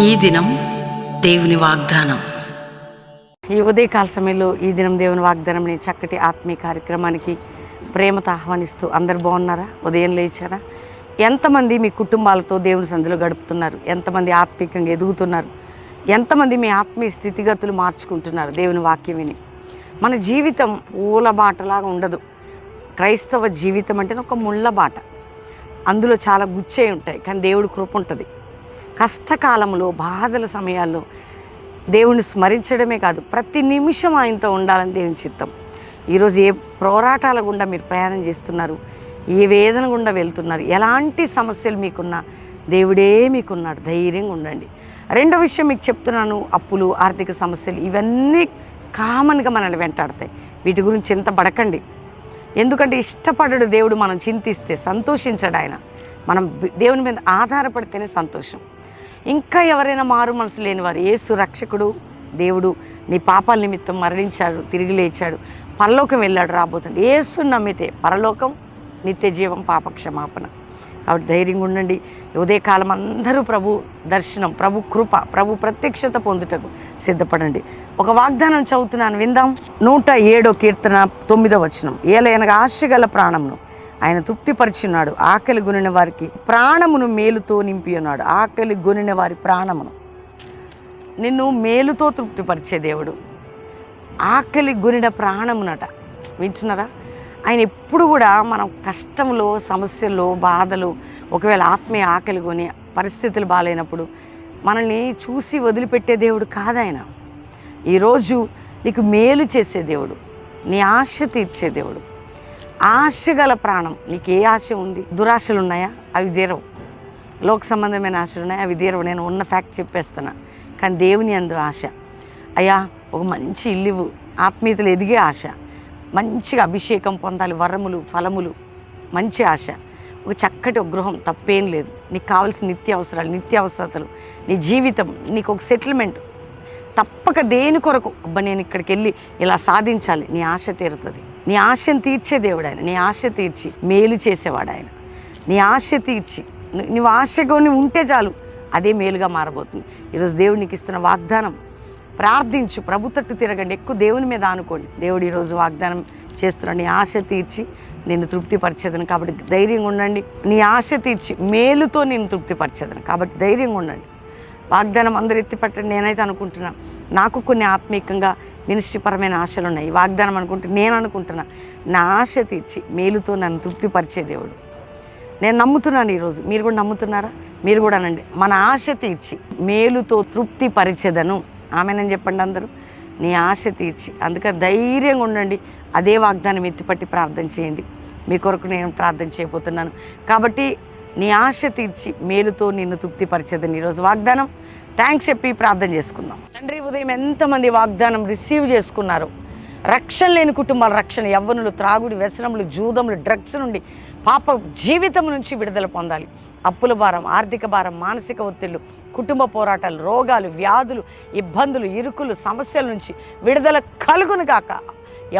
ఈ దినం దేవుని వాగ్దానం. ఈ ఉదయకాల సమయంలో ఈ దినం దేవుని వాగ్దానం చక్కటి ఆత్మీయ కార్యక్రమానికి ప్రేమతో ఆహ్వానిస్తూ అందరు బాగున్నారా? ఉదయం లేచారా? ఎంతమంది మీ కుటుంబాలతో దేవుని సంధిలో గడుపుతున్నారు? ఎంతమంది ఆత్మీయంగా ఎదుగుతున్నారు? ఎంతమంది మీ ఆత్మీయ స్థితిగతులు మార్చుకుంటున్నారు దేవుని వాక్యం విని? మన జీవితం పూల బాటలాగా ఉండదు. క్రైస్తవ జీవితం అంటే ఒక ముళ్ళ బాట. అందులో చాలా గుచ్చే ఉంటాయి, కానీ దేవుడి కృప ఉంటుంది. కష్టకాలంలో, బాధల సమయాల్లో దేవుణ్ణి స్మరించడమే కాదు, ప్రతి నిమిషం ఆయనతో ఉండాలని దేవుని చిత్తం. ఈరోజు ఏ పోరాటాల గుండా మీరు ప్రయాణం చేస్తున్నారు, ఏ వేదన గుండా వెళ్తున్నారు, ఎలాంటి సమస్యలు మీకున్నా దేవుడే మీకున్నాడు. ధైర్యంగా ఉండండి. రెండో విషయం మీకు చెప్తున్నాను, అప్పులు, ఆర్థిక సమస్యలు ఇవన్నీ కామన్గా మనల్ని వెంటాడతాయి. వీటి గురించి చింతపడకండి. ఎందుకంటే ఇష్టపడడు దేవుడు. మనం చింతిస్తే సంతోషించడు ఆయన. మనం దేవుని మీద ఆధారపడితేనే సంతోషం. ఇంకా ఎవరైనా మారు మనసు లేనివారు, యేసు రక్షకుడు దేవుడు నీ పాపాల నిమిత్తం మరణించాడు, తిరిగి లేచాడు, పరలోకం వెళ్ళాడు, రాబోతుంది. యేసుని నమ్మితే పరలోకం, నిత్య జీవం, పాప క్షమాపణ. కాబట్టి ధైర్యంగా ఉండండి. ఉదయకాలం అందరూ ప్రభు దర్శనం, ప్రభు కృప, ప్రభు ప్రత్యక్షత పొందుటకు సిద్ధపడండి. ఒక వాగ్దానం చదువుతున్నాను, విందాం. 107 కీర్తన 9వ వచనం. ఏలయనగా ఆశగల ప్రాణమును ఆయన తృప్తిపరిచున్నాడు, ఆకలి గొనిన వారికి ప్రాణమును మేలుతో నింపి ఉన్నాడు. ఆకలి గొనిన వారి ప్రాణమును, నిన్ను మేలుతో తృప్తిపరిచే దేవుడు. ఆకలి గొనిన ప్రాణమునట. వింటున్నారా? ఆయన ఎప్పుడు కూడా మనం కష్టంలో, సమస్యల్లో, బాధలు, ఒకవేళ ఆత్మీయ ఆకలి కొని పరిస్థితులు బాగాలేనప్పుడు మనల్ని చూసి వదిలిపెట్టే దేవుడు కాదాయన. ఈరోజు నీకు మేలు చేసే దేవుడు, నీ ఆశ తీర్చే దేవుడు. ఆశగల ప్రాణం. నీకు ఏ ఆశ ఉంది? దురాశలు ఉన్నాయా? అవి తీరవు. లోక సంబంధమైన ఆశలు ఉన్నాయా? అవి తీరవు. నేను ఉన్న ఫ్యాక్ట్ చెప్పేస్తున్నా. కానీ దేవుని అందు ఆశ. అయ్యా, ఒక మంచి ఇల్లు, ఆత్మీయతలు ఎదిగే ఆశ, మంచిగా అభిషేకం పొందాలి, వరములు, ఫలములు, మంచి ఆశ, ఒక చక్కటి ఒక గృహం, తప్పేం లేదు. నీకు కావాల్సిన నిత్య అవసరాలు, నిత్య అవసరతలు, నీ జీవితం, నీకు ఒక సెటిల్మెంట్ తప్పక దేని కొరకు, అబ్బా నేను ఇక్కడికి వెళ్ళి ఇలా సాధించాలి, నీ ఆశ తీరుతుంది. నీ ఆశను తీర్చే దేవుడు ఆయన. నీ ఆశ తీర్చి మేలు చేసేవాడు ఆయన. నీ ఆశ తీర్చి నువ్వు ఆశగా ఉంటే చాలు, అదే మేలుగా మారబోతుంది. ఈరోజు దేవుడు నీకు ఇస్తున్న వాగ్దానం. ప్రార్థించు, ప్రభు తట్టు తిరగండి, ఎక్కువ దేవుని మీద ఆనుకోండి. దేవుడు ఈరోజు వాగ్దానం చేస్తున్నాడు, నీ ఆశ తీర్చి నిన్ను తృప్తిపరిచేదను. కాబట్టి ధైర్యంగా ఉండండి. నీ ఆశ తీర్చి మేలుతో నిన్ను తృప్తిపరిచేదను. కాబట్టి ధైర్యంగా ఉండండి. వాగ్దానం అందరూ ఎత్తిపట్టండి. నేనైతే అనుకుంటున్నా, నాకు కొన్ని ఆత్మీయంగా మినిస్ట్రీపరమైన ఆశలు ఉన్నాయి. వాగ్దానం నేను అనుకుంటున్నా, నా ఆశ తీర్చి మేలుతో నన్ను తృప్తిపరిచే దేవుడు. నేను నమ్ముతున్నాను. ఈరోజు మీరు కూడా నమ్ముతున్నారా? మీరు కూడా అనండి, మన ఆశ తీర్చి మేలుతో తృప్తిపరిచేదను. ఆమెనని చెప్పండి అందరూ. నీ ఆశ తీర్చి. అందుకని ధైర్యంగా ఉండండి. అదే వాగ్దానం ఎత్తిపట్టి ప్రార్థన చేయండి. మీ కొరకు నేను ప్రార్థన చేయబోతున్నాను. కాబట్టి నీ ఆశ తీర్చి మేలుతో నిన్ను తృప్తిపరిచేదని ఈరోజు వాగ్దానం. థ్యాంక్స్ చెప్పి ప్రార్థన చేసుకుందాం. తండ్రి, ఉదయం ఎంతమంది వాగ్దానం రిసీవ్ చేసుకున్నారు? రక్షణ లేని కుటుంబాల రక్షణ, యవ్వనులు త్రాగుడి, వ్యసనములు, జూదములు, డ్రగ్స్ నుండి, పాప జీవితం నుంచి విడుదల పొందాలి. అప్పుల భారం, ఆర్థిక భారం, మానసిక ఒత్తిళ్లు, కుటుంబ పోరాటాలు, రోగాలు, వ్యాధులు, ఇబ్బందులు, ఇరుకులు, సమస్యల నుంచి విడుదల కలుగును గాక.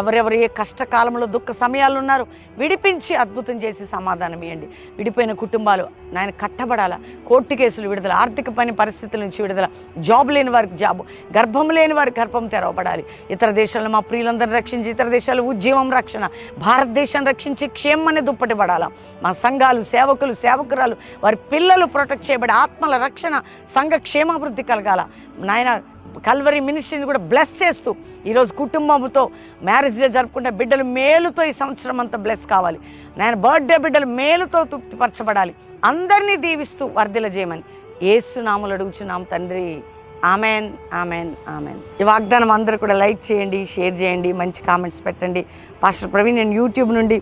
ఎవరెవరు ఏ కష్టకాలంలో, దుఃఖ సమయాలు ఉన్నారో విడిపించి అద్భుతం చేసి సమాధానం ఇవ్వండి. విడిపోయిన కుటుంబాలు నాయన కట్టబడాలా. కోర్టు కేసులు విడుదల, ఆర్థిక పని పరిస్థితుల నుంచి విడుదల, జాబ్ లేని వారికి జాబు, గర్భం లేని వారికి గర్భం తెరవబడాలి. ఇతర దేశాలను మా ప్రియులందరినీ రక్షించి, ఇతర దేశాలు ఉద్యమం రక్షణ, భారతదేశాన్ని రక్షించి క్షేమాన్ని దుప్పటి పడాలా. మా సంఘాలు, సేవకులు, సేవకురాలు, వారి పిల్లలు ప్రొటెక్ట్ చేయబడి ఆత్మల రక్షణ, సంఘ క్షేమాభివృద్ధి కలగాల. నాయన కల్వరీ మినిస్ట్రీని కూడా బ్లెస్ చేస్తూ ఈరోజు కుటుంబంతో మ్యారేజ్ డే జరుపుకుంటే బిడ్డలు మేలుతో ఈ సంవత్సరం అంతా బ్లెస్ కావాలి. నేను బర్త్డే బిడ్డలు మేలుతో తృప్తిపరచబడాలి. అందరినీ దీవిస్తూ వర్ధిల చేయమని యేసు నామములో అడుగుచున్నాం తండ్రి. Amen, amen, amen. ఈ వాగ్దానం అందరూ కూడా లైక్ చేయండి, షేర్ చేయండి, మంచి కామెంట్స్ పెట్టండి. పాస్టర్ ప్రవీణ్ నేను యూట్యూబ్ నుండి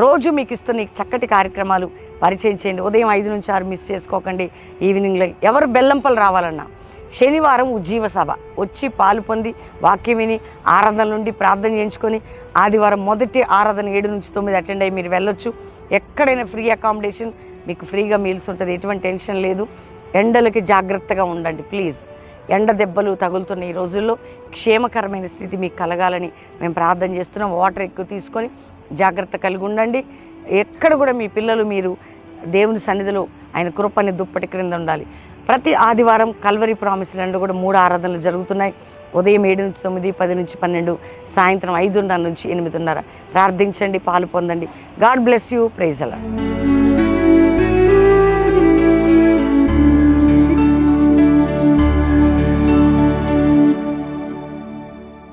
రోజు మీకు ఇస్తున్న ఈ చక్కటి కార్యక్రమాలు పరిచయం చేయండి. ఉదయం 5 నుంచి 6 మిస్ చేసుకోకండి. ఈవినింగ్లో ఎవరు బెల్లంపల్లి రావాలన్నా శనివారం ఉజ్జీవ సభ వచ్చి పాలు పొంది వాక్యం విని ఆరాధన నుండి ప్రార్థన చేయించుకొని ఆదివారం మొదటి ఆరాధన 7 నుంచి 9 అటెండ్ అయ్యి మీరు వెళ్ళొచ్చు. ఎక్కడైనా ఫ్రీ అకామిడేషన్, మీకు ఫ్రీగా మీల్స్ ఉంటుంది. ఎటువంటి టెన్షన్ లేదు. ఎండలకి జాగ్రత్తగా ఉండండి ప్లీజ్. ఎండ దెబ్బలు తగులుతున్న ఈ రోజుల్లో క్షేమకరమైన స్థితి మీకు కలగాలని మేము ప్రార్థన చేస్తున్నాం. వాటర్ ఎక్కువ తీసుకొని జాగ్రత్త కలిగి ఉండండి. ఎక్కడ కూడా మీ పిల్లలు మీరు దేవుని సన్నిధిలో ఆయన కృపని దుప్పటి క్రింద ఉండాలి. ప్రతి ఆదివారం కల్వరి ప్రామిస్ ల్యాండ్లో కూడా 3 ఆరాధనలు జరుగుతున్నాయి. ఉదయం 7 నుంచి 9, 10 నుంచి 12, సాయంత్రం 5:30 నుంచి 8:30. ప్రార్థించండి, పాలు పొందండి. God bless you. ప్రైజ్ అలా.